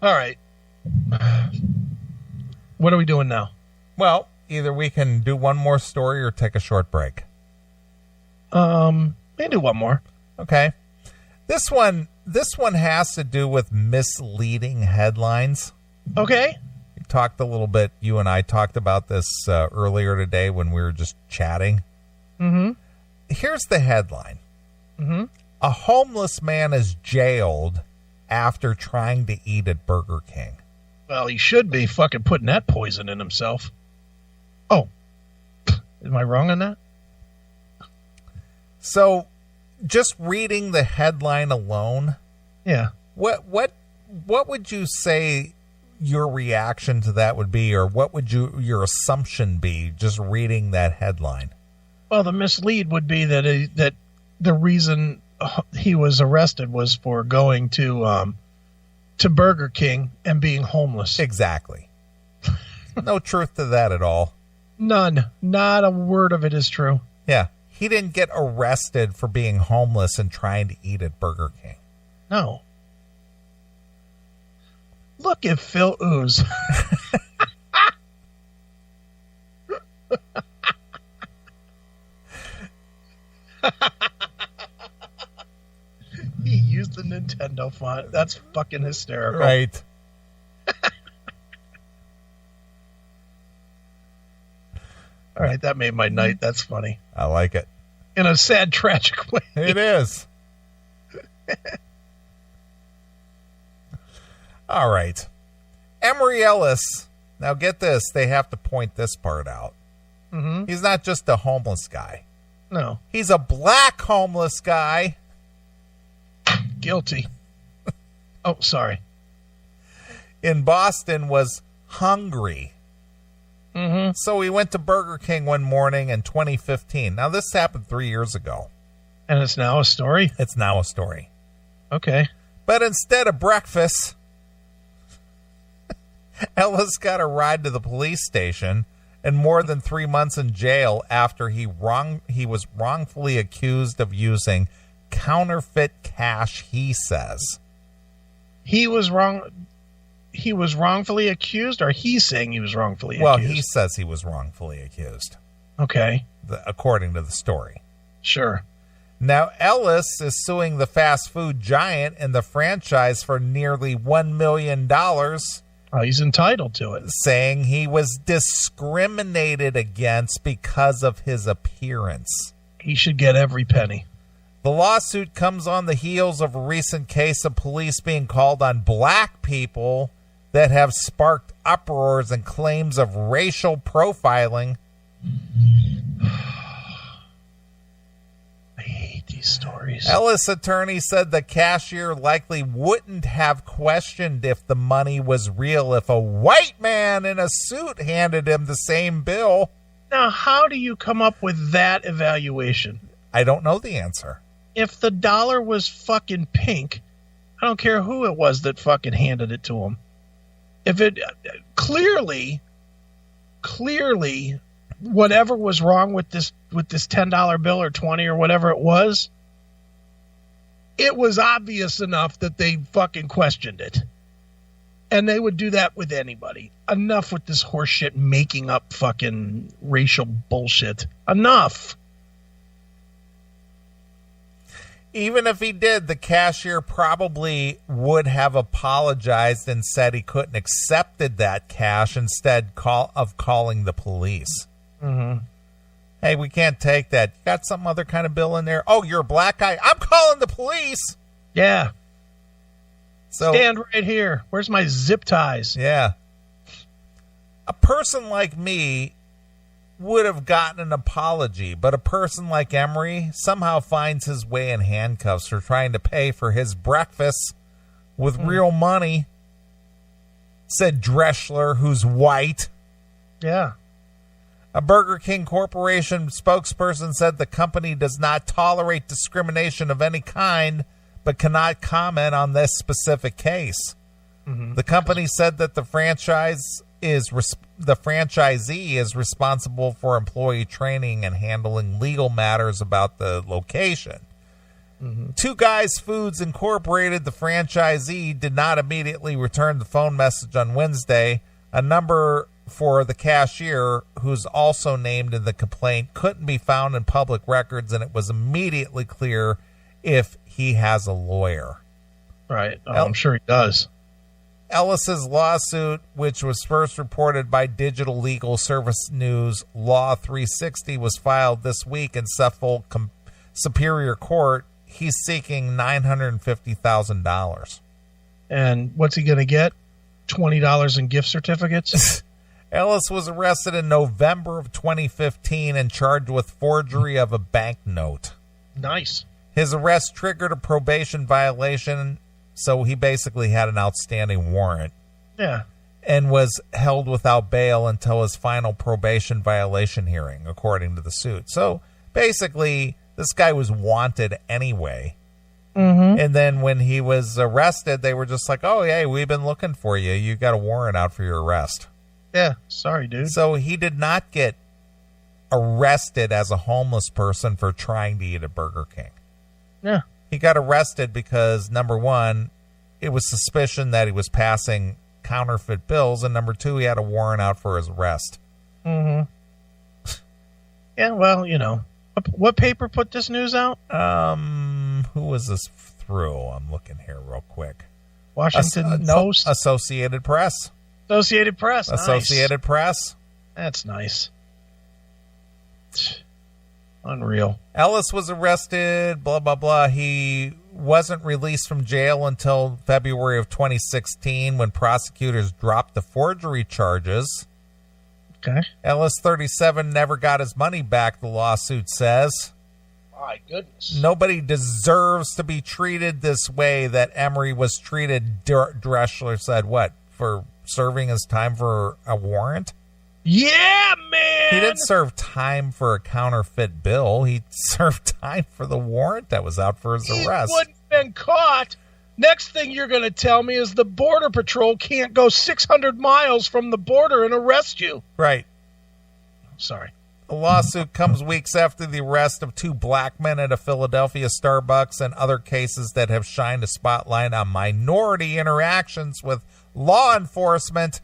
All right. What are we doing now? Well, either we can do one more story or take a short break. We can do one more. Okay. This one has to do with misleading headlines. Okay. We talked a little bit. You and I talked about this earlier today when we were just chatting. Mm-hmm. Here's the headline. Mm-hmm. A homeless man is jailed after trying to eat at Burger King. Well, he should be fucking putting that poison in himself. Oh. Am I wrong on that? So, just reading the headline alone, Yeah. what would you say your reaction to that would be, or what would your assumption be just reading that headline? Well, the mislead would be that the reason he was arrested was for going to Burger King and being homeless. Exactly. No truth to that at all. None. Not a word of it is true. Yeah. He didn't get arrested for being homeless and trying to eat at Burger King. No. Look at Phil Ooze. He used the Nintendo font. That's fucking hysterical. Right. All right, that made my night. That's funny. I like it. In a sad, tragic way. It is. All right. Emory Ellis. Now get this. They have to point this part out. Mm-hmm. He's not just a homeless guy. No. He's a black homeless guy. Guilty. Oh, sorry. In Boston was hungry. Mm-hmm. So he went to Burger King one morning in 2015. Now, this happened 3 years ago. And it's now a story? It's now a story. Okay. But instead of breakfast, Ellis got a ride to the police station and more than 3 months in jail after he was wrongfully accused of using counterfeit cash, he says. He was wrong. He was wrongfully accused, or he's saying he was wrongfully accused? Well, he says he was wrongfully accused. Okay. According to the story. Sure. Now, Ellis is suing the fast food giant and the franchise for nearly $1 million. Oh, he's entitled to it. Saying he was discriminated against because of his appearance. He should get every penny. The lawsuit comes on the heels of a recent case of police being called on black people that have sparked uproars and claims of racial profiling. I hate these stories. Ellis' attorney said the cashier likely wouldn't have questioned if the money was real if a white man in a suit handed him the same bill. Now, how do you come up with that evaluation? I don't know the answer. If the dollar was fucking pink, I don't care who it was that fucking handed it to him. If it clearly, whatever was wrong with this $10 bill or 20 or whatever it was obvious enough that they fucking questioned it. And they would do that with anybody. Enough with this horseshit making up fucking racial bullshit. Enough. Even if he did, the cashier probably would have apologized and said he couldn't accepted that cash instead of calling the police. Mm-hmm. Hey, we can't take that. You got some other kind of bill in there? Oh, you're a black guy? I'm calling the police. Yeah. So stand right here. Where's my zip ties? Yeah. A person like me would have gotten an apology, but a person like Emery somehow finds his way in handcuffs for trying to pay for his breakfast with real money, said Dreschler, who's white. Yeah. A Burger King Corporation spokesperson said the company does not tolerate discrimination of any kind, but cannot comment on this specific case. Mm-hmm. The company said that the franchisee is responsible for employee training and handling legal matters about the location. Two Guys Foods Incorporated, the franchisee, did not immediately return the phone message on Wednesday. A number for the cashier, who's also named in the complaint, couldn't be found in public records, and it was immediately clear if he has a lawyer. Right. I'm sure he does. Ellis's lawsuit, which was first reported by Digital Legal Service News Law 360, was filed this week in Suffolk Superior Court. He's seeking $950,000. And what's he going to get? $20 in gift certificates? Ellis was arrested in November of 2015 and charged with forgery of a banknote. Nice. His arrest triggered a probation violation, so he basically had an outstanding warrant. Yeah. And was held without bail until his final probation violation hearing, according to the suit. So basically, this guy was wanted anyway. And then when he was arrested, they were just like, oh, hey, we've been looking for you. You got a warrant out for your arrest. Yeah, sorry, dude. So he did not get arrested as a homeless person for trying to eat at Burger King. Yeah. He got arrested because, number one, it was suspicion that he was passing counterfeit bills, and number two, he had a warrant out for his arrest. Yeah, well, you know. What paper put this news out? Who was this through? I'm looking here real quick. Washington Post? Associated Press. Associated Press. Associated Nice. Press. That's nice. Unreal. Ellis was arrested, blah, blah, blah. He wasn't released from jail until February of 2016 when prosecutors dropped the forgery charges. Okay. Ellis, 37, never got his money back, the lawsuit says. My goodness. Nobody deserves to be treated this way that Emery was treated. Dreschler said, what, for serving his time for a warrant? Yeah, man! He didn't serve time for a counterfeit bill. He served time for the warrant that was out for his arrest. He wouldn't have been caught. Next thing you're going to tell me is the Border Patrol can't go 600 miles from the border and arrest you. Right. Sorry. The lawsuit comes weeks after the arrest of two black men at a Philadelphia Starbucks and other cases that have shined a spotlight on minority interactions with law enforcement.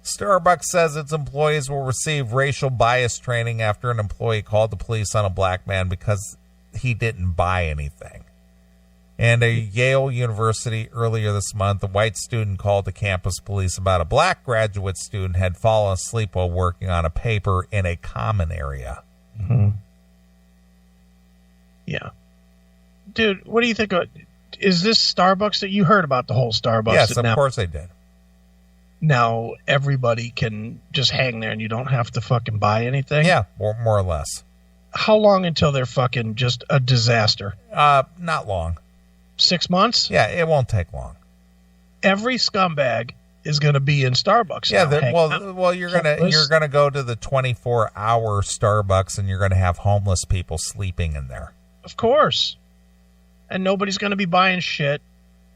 Starbucks says its employees will receive racial bias training after an employee called the police on a black man because he didn't buy anything. And at Yale University earlier this month, a white student called the campus police about a black graduate student had fallen asleep while working on a paper in a common area. Yeah. Dude, what do you think of, is this Starbucks that you heard about the whole Starbucks? Yes, of course I did. Now everybody can just hang there and you don't have to fucking buy anything? Yeah, more or less. How long until they're fucking just a disaster? Not long. 6 months? Yeah, it won't take long. Every scumbag is going to be in Starbucks. Yeah, now, you're gonna go to the 24-hour Starbucks and you're gonna have homeless people sleeping in there. Of course. And nobody's going to be buying shit.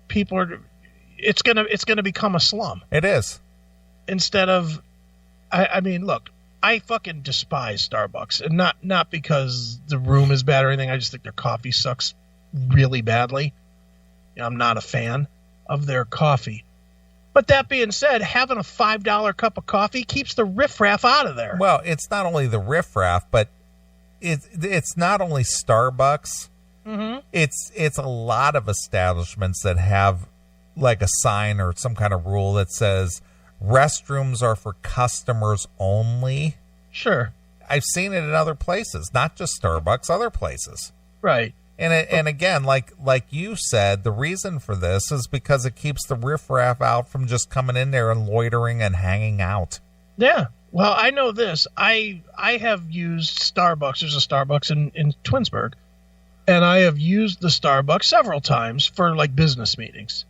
People are. It's gonna become a slum. It is. Instead of, I mean, look, I fucking despise Starbucks, and not because the room is bad or anything. I just think their coffee sucks really badly. I'm not a fan of their coffee. But that being said, having a $5 cup of coffee keeps the riffraff out of there. Well, it's not only the riffraff, but it's not only Starbucks. It's a lot of establishments that have like a sign or some kind of rule that says restrooms are for customers only. Sure. I've seen it in other places, not just Starbucks, other places. Right. And again, like you said, the reason for this is because it keeps the riffraff out from just coming in there and loitering and hanging out. Yeah. Well, I know this. I have used Starbucks. There's a Starbucks in Twinsburg. And I have used the Starbucks several times for like business meetings.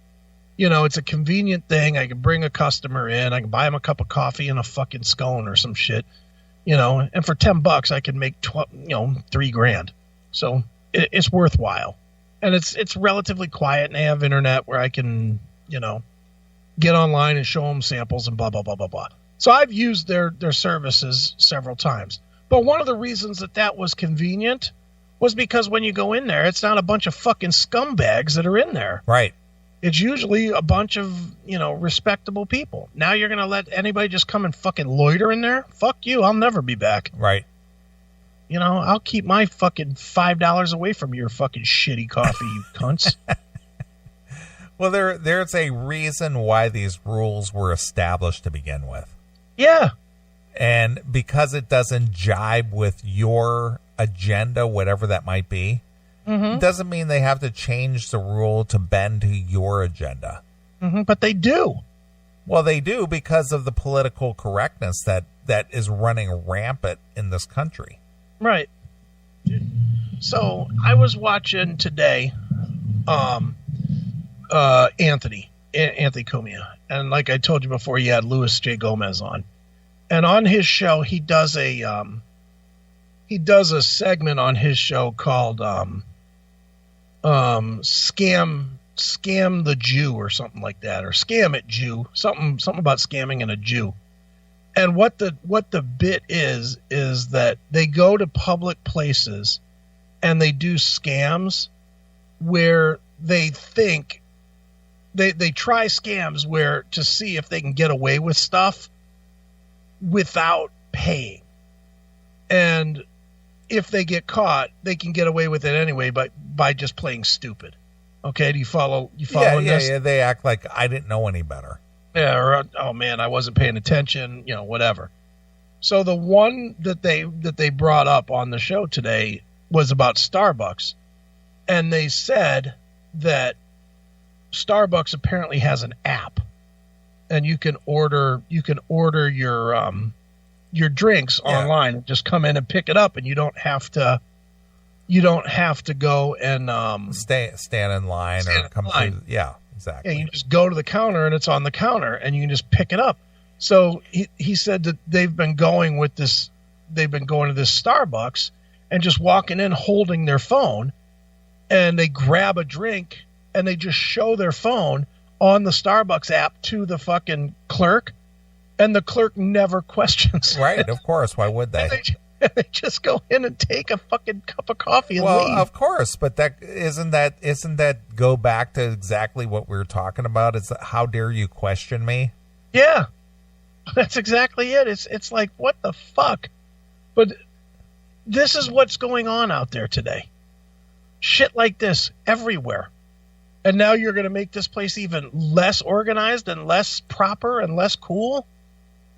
You know, it's a convenient thing. I can bring a customer in. I can buy them a cup of coffee and a fucking scone or some shit. You know, and for $10, I can make $3,000. So it's worthwhile. And it's relatively quiet, and they have internet where I can, get online and show them samples and blah, blah, blah, blah, blah. So I've used their services several times. But one of the reasons that was convenient was because when you go in there, it's not a bunch of fucking scumbags that are in there. Right. It's usually a bunch of, respectable people. Now you're going to let anybody just come and fucking loiter in there? Fuck you. I'll never be back. Right. I'll keep my fucking $5 away from your fucking shitty coffee, you cunts. Well, there's a reason why these rules were established to begin with. Yeah. And because it doesn't jibe with your agenda, whatever that might be, doesn't mean they have to change the rule to bend to your agenda. But they do. Well, they do because of the political correctness that is running rampant in this country. Right. So I was watching today Anthony Cumia. And like I told you before, he had Louis J. Gomez on. And on his show, he does a segment on his show called Scam the Jew or something like that, or Scam it Jew, something about scamming and a Jew. And what the bit is that they go to public places and they do scams where they think they try scams where to see if they can get away with stuff without paying. And if they get caught, they can get away with it anyway by just playing stupid. Okay, do you follow this? Yeah, they act like I didn't know any better. Yeah, or oh man, I wasn't paying attention, whatever. So the one that they brought up on the show today was about Starbucks. And they said that Starbucks apparently has an app, and you can order your drinks online. Just come in and pick it up, and you don't have to go and stand in line or come through. Yeah, exactly. Yeah, you just go to the counter and it's on the counter, and you can just pick it up. So he said that they've been going to this Starbucks and just walking in holding their phone, and they grab a drink and they just show their phone on the Starbucks app to the fucking clerk, and the clerk never questions. Right, of course. Why would they? They just go in and take a fucking cup of coffee and leave. Well, of course, but isn't that go back to exactly what we were talking about? Is how dare you question me? Yeah, that's exactly it. It's like, what the fuck? But this is what's going on out there today. Shit like this everywhere. And now you're going to make this place even less organized and less proper and less cool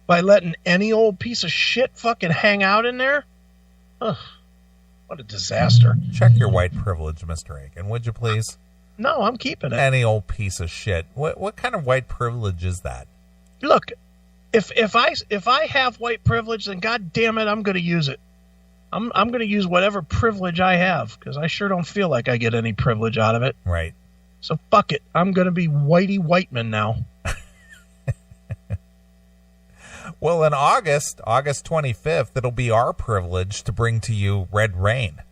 by letting any old piece of shit fucking hang out in there? Ugh, what a disaster. Check your white privilege, Mr. Aiken, would you please? No, I'm keeping it. Any old piece of shit. What kind of white privilege is that? Look, if I have white privilege, then God damn it, I'm going to use it. I'm going to use whatever privilege I have, because I sure don't feel like I get any privilege out of it. Right. So fuck it. I'm going to be Whitey Whiteman now. Well, in August 25th, it'll be our privilege to bring to you Red Rain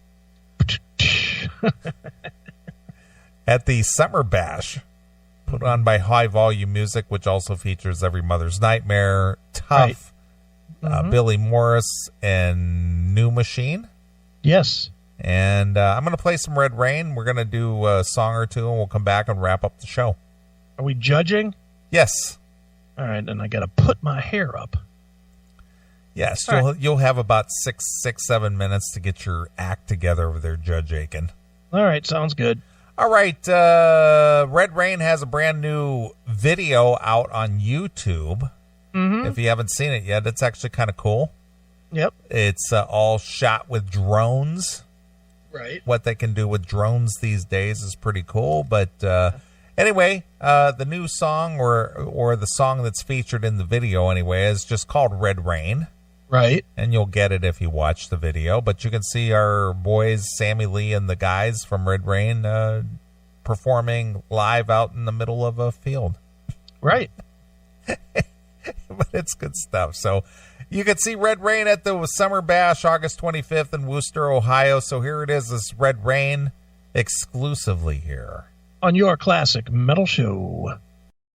at the Summer Bash, put on by High Volume Music, which also features Every Mother's Nightmare, Tough, right. Billy Morris, and New Machine. Yes. And I'm going to play some Red Rain. We're going to do a song or two, and we'll come back and wrap up the show. Are we judging? Yes. All right, then I got to put my hair up. Yes, you'll have about 7 minutes to get your act together over there, Judge Aiken. All right, sounds good. All right, Red Rain has a brand new video out on YouTube. Mm-hmm. If you haven't seen it yet, it's actually kind of cool. Yep. It's all shot with drones. Right. What they can do with drones these days is pretty cool. But anyway, the new song or the song that's featured in the video anyway is just called Red Rain. Right. And you'll get it if you watch the video. But you can see our boys, Sammy Lee and the guys from Red Rain, performing live out in the middle of a field. Right. But it's good stuff. So you can see Red Rain at the Summer Bash August 25th in Wooster, Ohio. So here it is, this Red Rain exclusively here on your classic metal show.